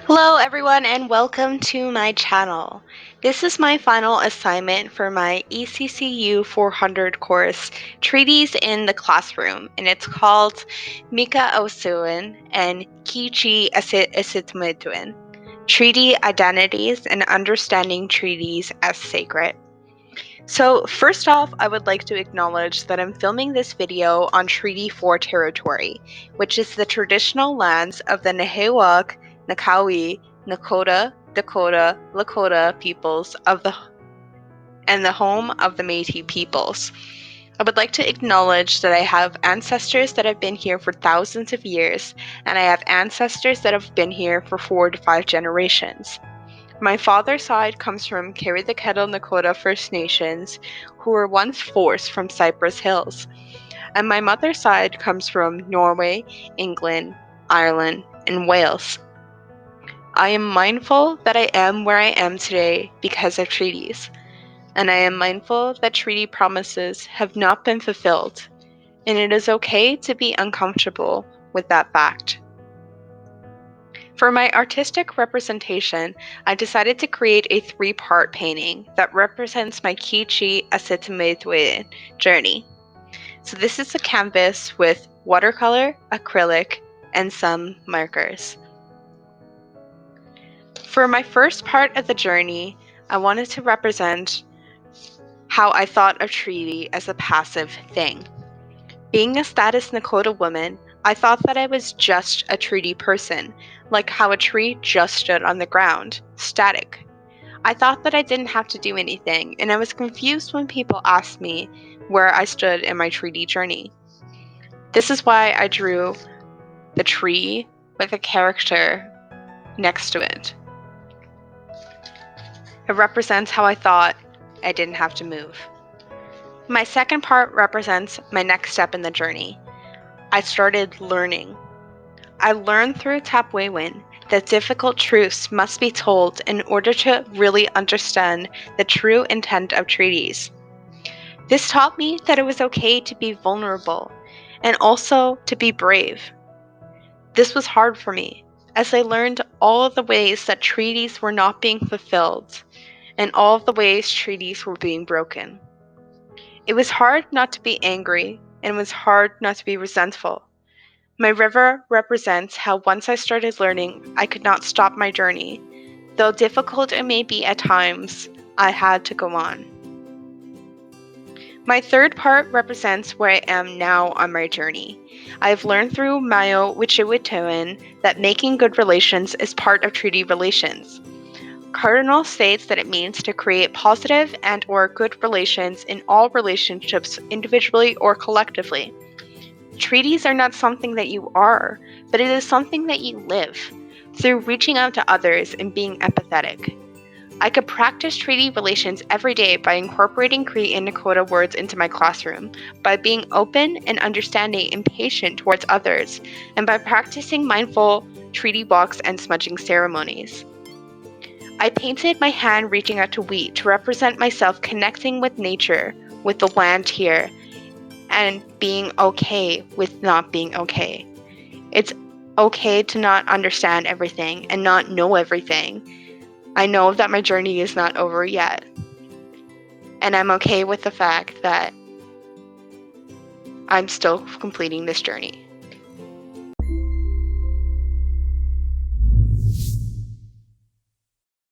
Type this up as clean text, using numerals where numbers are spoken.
Hello everyone and welcome to my channel. This is my final assignment for my ECCU 400 course, Treaties in the Classroom, and it's called miskâsowin and kihci-asotamâtowin, Treaty Identities and Understanding Treaties as Sacred. So first off, I would like to acknowledge that I'm filming this video on Treaty 4 territory, which is the traditional lands of the Nehewak, Nakawi, Nakota, Dakota, Lakota peoples and the home of the Métis peoples. I would like to acknowledge that I have ancestors that have been here for thousands of years, and I have ancestors that have been here for 4 to 5 generations. My father's side comes from Carry-the-Kettle Nakota First Nations, who were once forced from Cypress Hills, and my mother's side comes from Norway, England, Ireland, and Wales. I am mindful that I am where I am today because of treaties, and I am mindful that treaty promises have not been fulfilled, and it is okay to be uncomfortable with that fact. For my artistic representation, I decided to create a 3-part painting that represents my kihci-asotamâtowin journey. So this is a canvas with watercolor, acrylic, and some markers. For my first part of the journey, I wanted to represent how I thought of treaty as a passive thing. Being a status Nakota woman, I thought that I was just a treaty person, like how a tree just stood on the ground, static. I thought that I didn't have to do anything, and I was confused when people asked me where I stood in my treaty journey. This is why I drew the tree with a character next to it. It represents how I thought I didn't have to move. My second part represents my next step in the journey. I started learning. I learned through Tapwewin that difficult truths must be told in order to really understand the true intent of treaties. This taught me that it was okay to be vulnerable and also to be brave. This was hard for me, as I learned all of the ways that treaties were not being fulfilled and all of the ways treaties were being broken. It was hard not to be angry, and it was hard not to be resentful. My river represents how once I started learning, I could not stop my journey. Though difficult it may be at times, I had to go on. My third part represents where I am now on my journey. I have learned through miskâsowin that making good relations is part of treaty relations. Cardinal states that it means to create positive and/or good relations in all relationships individually or collectively. Treaties are not something that you are, but it is something that you live, through reaching out to others and being empathetic. I could practice treaty relations every day by incorporating Cree and Nakota words into my classroom, by being open and understanding and patient towards others, and by practicing mindful treaty walks and smudging ceremonies. I painted my hand reaching out to wheat to represent myself connecting with nature, with the land here, and being okay with not being okay. It's okay to not understand everything and not know everything. I know that my journey is not over yet, and I'm okay with the fact that I'm still completing this journey.